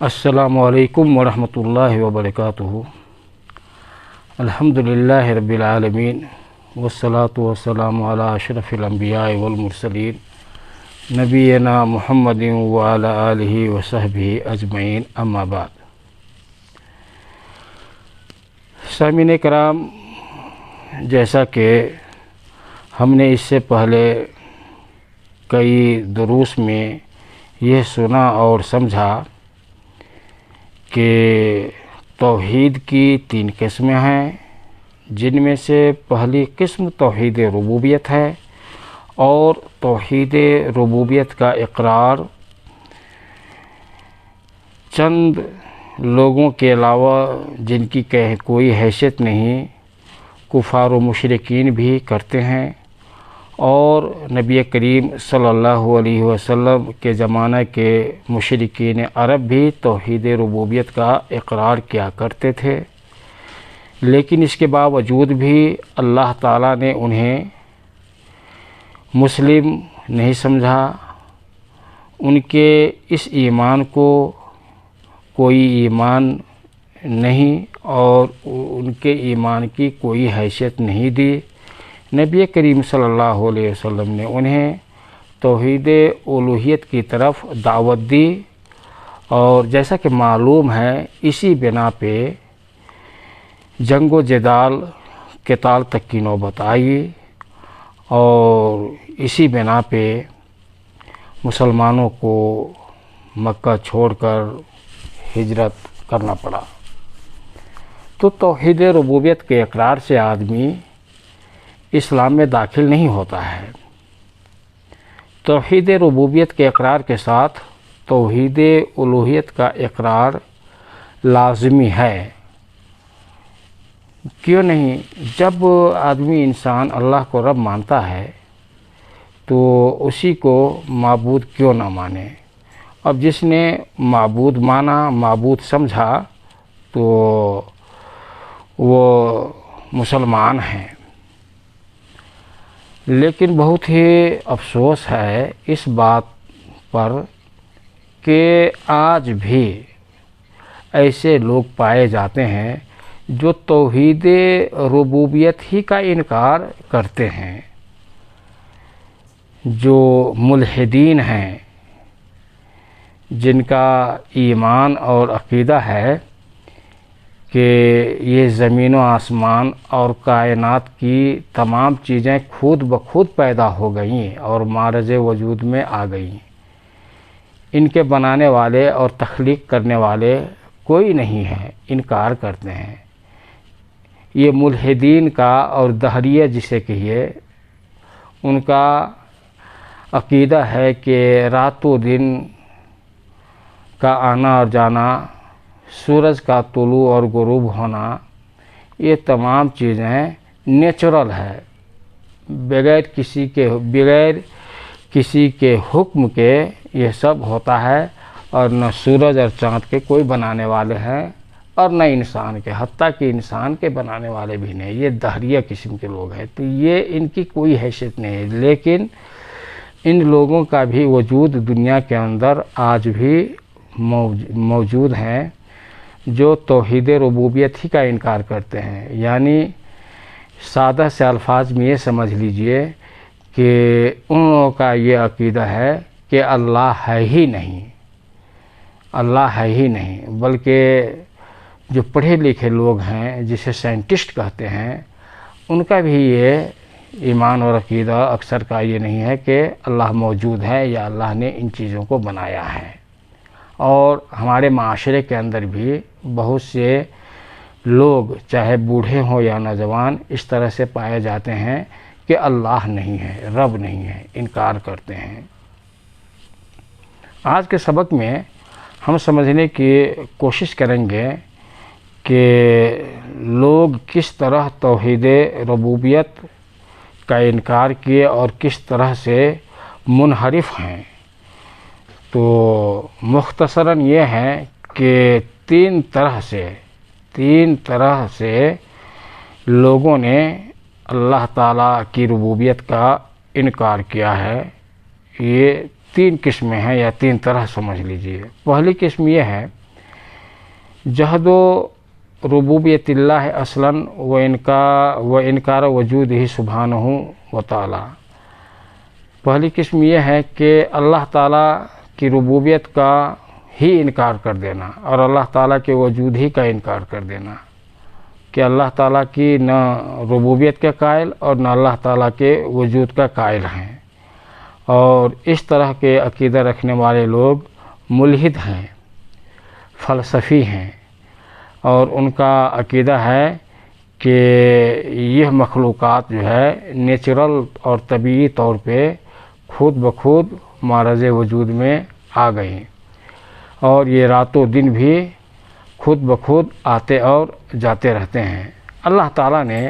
السلام علیکم ورحمۃ اللہ وبرکاتہ۔ الحمدللہ رب العالمین والصلاة والسلام علی اشرف الانبیاء والمرسلین نبینا محمد وعلی آلہ وصحبہ اجمعین، اما بعد۔ سامعین کرام، جیسا کہ ہم نے اس سے پہلے کئی دروس میں یہ سنا اور سمجھا کہ توحید کی 3 قسمیں ہیں، جن میں سے پہلی قسم توحید ربوبیت ہے، اور توحید ربوبیت کا اقرار چند لوگوں کے علاوہ، جن کی کوئی حیثیت نہیں، کفار و مشرکین بھی کرتے ہیں، اور نبی کریم صلی اللہ علیہ وسلم کے زمانہ کے مشرکین عرب بھی توحید ربوبیت کا اقرار کیا کرتے تھے، لیکن اس کے باوجود بھی اللہ تعالیٰ نے انہیں مسلم نہیں سمجھا، ان کے اس ایمان کو کوئی ایمان نہیں اور ان کے ایمان کی کوئی حیثیت نہیں دی۔ نبی کریم صلی اللہ علیہ وسلم نے انہیں توحید الوہیت کی طرف دعوت دی، اور جیسا کہ معلوم ہے اسی بنا پہ جنگ و جدال قتال تک کی نوبت آئی، اور اسی بنا پہ مسلمانوں کو مکہ چھوڑ کر ہجرت کرنا پڑا۔ تو توحید ربوبیت کے اقرار سے آدمی اسلام میں داخل نہیں ہوتا ہے۔ توحید ربوبیت کے اقرار کے ساتھ توحید الوہیت کا اقرار لازمی ہے۔ کیوں نہیں؟ جب آدمی انسان اللہ کو رب مانتا ہے تو اسی کو معبود کیوں نہ مانے؟ اب جس نے معبود مانا، معبود سمجھا، تو وہ مسلمان ہیں۔ لیکن بہت ہی افسوس ہے اس بات پر کہ آج بھی ایسے لوگ پائے جاتے ہیں جو توحید ربوبیت ہی کا انکار کرتے ہیں، جو ملحدین ہیں، جن کا ایمان اور عقیدہ ہے کہ یہ زمین و آسمان اور کائنات کی تمام چیزیں خود بخود پیدا ہو گئیں اور معرض وجود میں آ گئیں، ان کے بنانے والے اور تخلیق کرنے والے کوئی نہیں ہے، انکار کرتے ہیں۔ یہ ملحدین کا اور دہریہ جسے کہیے، ان کا عقیدہ ہے کہ رات و دن کا آنا اور جانا، سورج کا طلوع اور غروب ہونا، یہ تمام چیزیں نیچرل ہے، بغیر کسی کے حکم کے یہ سب ہوتا ہے، اور نہ سورج اور چاند کے کوئی بنانے والے ہیں اور نہ انسان کے، حتیٰ کہ انسان کے بنانے والے بھی نہیں۔ یہ دہریہ قسم کے لوگ ہیں، تو یہ ان کی کوئی حیثیت نہیں ہے۔ لیکن ان لوگوں کا بھی وجود دنیا کے اندر آج بھی موجود ہیں، جو توحید ربوبیت ہی کا انکار کرتے ہیں۔ یعنی سادہ سے الفاظ میں یہ سمجھ لیجئے کہ ان لوگوں کا یہ عقیدہ ہے کہ اللہ ہے ہی نہیں، اللہ ہے ہی نہیں، بلکہ جو پڑھے لکھے لوگ ہیں، جسے سائنٹسٹ کہتے ہیں، ان کا بھی یہ ایمان اور عقیدہ اکثر کا یہ نہیں ہے کہ اللہ موجود ہے یا اللہ نے ان چیزوں کو بنایا ہے۔ اور ہمارے معاشرے کے اندر بھی بہت سے لوگ، چاہے بوڑھے ہوں یا نوجوان، اس طرح سے پائے جاتے ہیں کہ اللہ نہیں ہے، رب نہیں ہے، انکار کرتے ہیں۔ آج کے سبق میں ہم سمجھنے کی کوشش کریں گے کہ لوگ کس طرح توحید ربوبیت کا انکار کیے اور کس طرح سے منحرف ہیں۔ تو مختصراً یہ ہے کہ تین طرح سے لوگوں نے اللہ تعالیٰ کی ربوبیت کا انکار کیا ہے۔ یہ 3 قسمیں ہیں یا 3 طرح سمجھ لیجئے۔ پہلی قسم یہ ہے जहद रुबूबियत अल्लाह असलन व इनकार वजूद ही सुब्हानहू व तआला। पहली किस्म यह है कि अल्लाह ताला की रुबूबियत का ही इनकार कर देना और अल्लाह ताला के वजूद ही का इनकार कर देना कि अल्लाह ताला की न रुबूबियत के कायल और न अल्लाह ताला के वजूद का कायल हैं। और इस तरह के अकीदा रखने वाले लोग मुल्हिद हैं, फ़लसफ़ी हैं, और उनका अकीदा है कि यह मखलूक़ात जो है नेचुरल और तबीई तौर पे खुद ब खुद मारज़ वजूद में आ गई और ये रातों दिन भी खुद ब खुद आते और जाते रहते हैं। अल्लाह ताला ने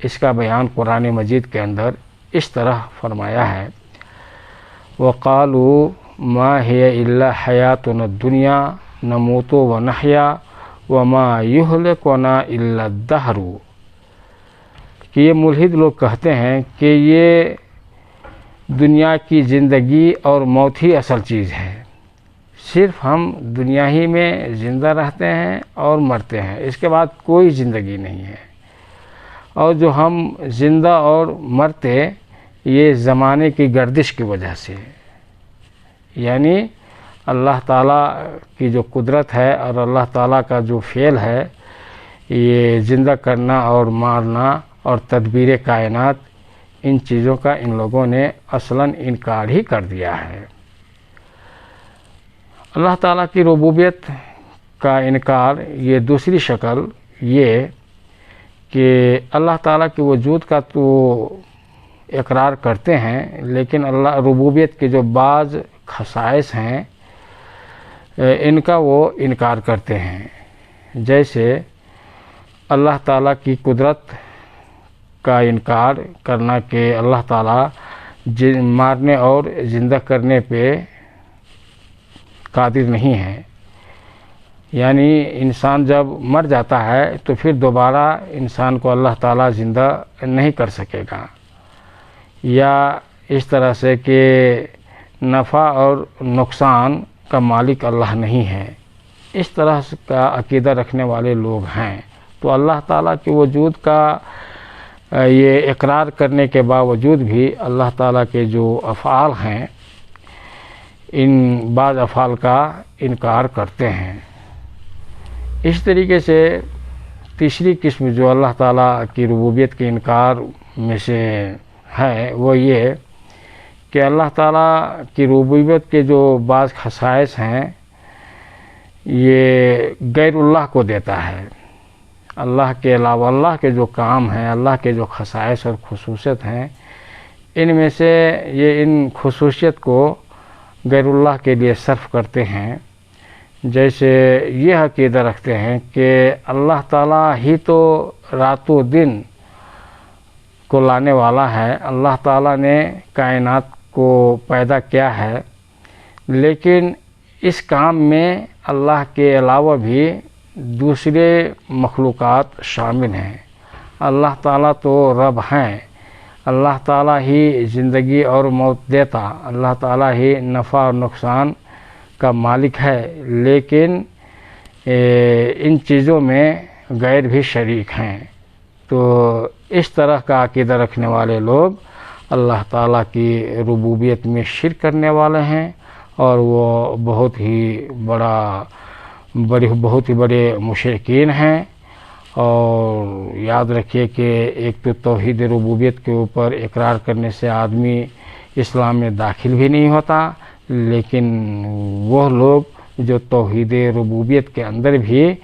इसका बयान कुरान मजीद के अंदर इस तरह फरमाया है, वक़ालू मा हिय इल्ला हयातुना दुनिया नमूतु व नहया व मा युहलिकुना इल्ला दहरु। कि ये मुल्हिद लोग कहते हैं कि ये दुनिया की ज़िंदगी और मौत ही असल चीज़ है, सिर्फ हम दुनिया ही में ज़िंदा रहते हैं और मरते हैं, इसके बाद कोई ज़िंदगी नहीं है। और जो हम ज़िंदा और मरते ये ज़माने की गर्दिश की वजह से, यानी अल्लाह ताला की जो कुदरत है और अल्लाह ताला का जो फ़ेल है, ये ज़िंदा करना और मारना और तदबीर कायनात, इन चीज़ों का इन लोगों ने असलन इनकार ही कर दिया है। अल्लाह ताला की रुबूबियत का इनकार ये दूसरी शक्ल ये कि अल्लाह ताला के वजूद का तो इकरार करते हैं, लेकिन अल्लाह रुबूबियत के जो बाज़ खसाइस हैं इनका वो इनकार करते हैं। जैसे अल्लाह ताला की कुदरत का इनकार करना कि अल्लाह ताला मारने और ज़िंदा करने पे कादिर नहीं है, यानी इंसान जब मर जाता है तो फिर दोबारा इंसान को अल्लाह ताला ज़िंदा नहीं कर सकेगा, या इस तरह से कि नफ़ा और नुकसान का मालिक अल्लाह नहीं है, इस तरह का अकीदा रखने वाले लोग हैं। तो अल्लाह ताला के वजूद का ये इकरार करने के बावजूद भी अल्लाह ताला के जो अफ़आल हैं इन बाज़ अफ़आल का इनकार करते हैं। इस तरीके से तीसरी किस्म जो अल्लाह ताला की रुबूबियत के इनकार में से है वो ये कि अल्लाह ताला की रुबूबियत के जो बाज़ खसाइस हैं ये गैरुल्लाह को देता है। अल्लाह के अलावा अल्लाह के जो काम हैं, अल्लाह के जो खसाइस और खुसूसियत हैं, इनमें से ये इन खुसूसियत को गैरुल्लाह के लिए सर्फ करते हैं। जैसे ये अक़ीदा रखते हैं कि अल्लाह ताला ही तो रातों दिन को लाने वाला है, अल्लाह ताला ने कायनात को पैदा किया है, लेकिन इस काम में अल्लाह के अलावा भी दूसरे मखलूक़ात शामिल हैं। अल्लाह ताला तो रब हैं, अल्लाह ताला ही ज़िंदगी और मौत देता, अल्लाह ताला ही नफ़ा और नुकसान का मालिक है, लेकिन इन चीज़ों में गैर भी शरीक हैं। तो इस तरह का अक़ीदा रखने वाले लोग अल्लाह ताला की रुबूबियत में शिर्क करने वाले हैं और वो बहुत ही बड़े मुशरिकीन हैं। और याद रखिए कि एक तो तौहीद रुबूबियत के ऊपर इकरार करने से आदमी इस्लाम में दाखिल भी नहीं होता, लेकिन वो लोग जो तौहीद रुबूबियत के अंदर भी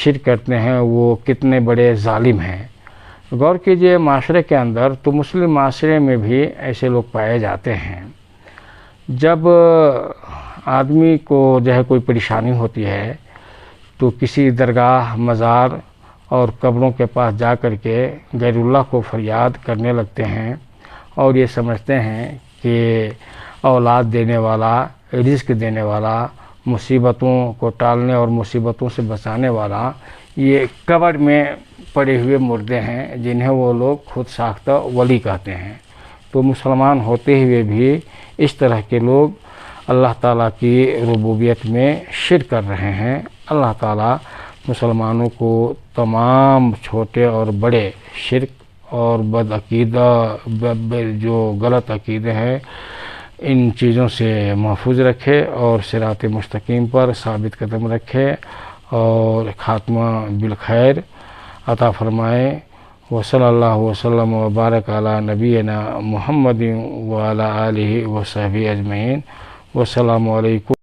शिर्क करते हैं वो कितने बड़े जालिम हैं। गौर कीजिए, माशरे के अंदर तो मुस्लिम माशरे में भी ऐसे लोग पाए जाते हैं। जब आदमी को जो है कोई परेशानी होती है तो किसी दरगाह, मज़ार और कब्रों के पास जा कर के गैरुल्लाह को फरियाद करने लगते हैं और ये समझते हैं कि औलाद देने वाला, रिज़्क़ देने वाला, मुसीबतों को टालने और मुसीबतों से बचाने वाला ये कब्र में पड़े हुए मुर्दे हैं, जिन्हें वो लोग खुद साख्ता वली कहते हैं। तो मुसलमान होते हुए भी इस तरह के लोग अल्लाह ताला की रुबूबियत में शिर्क कर रहे हैं। अल्लाह ताला مسلمانوں کو تمام چھوٹے اور بڑے شرک اور بد عقیدہ جو غلط عقیدے ہیں ان چیزوں سے محفوظ رکھے اور صراط مستقیم پر ثابت قدم رکھے اور خاتمہ بالخیر عطا فرمائے۔ وصلی اللہ وسلم وبارک علی نبینا محمد وعلی آلہ وصحبہ اجمعین۔ والسلام علیکم۔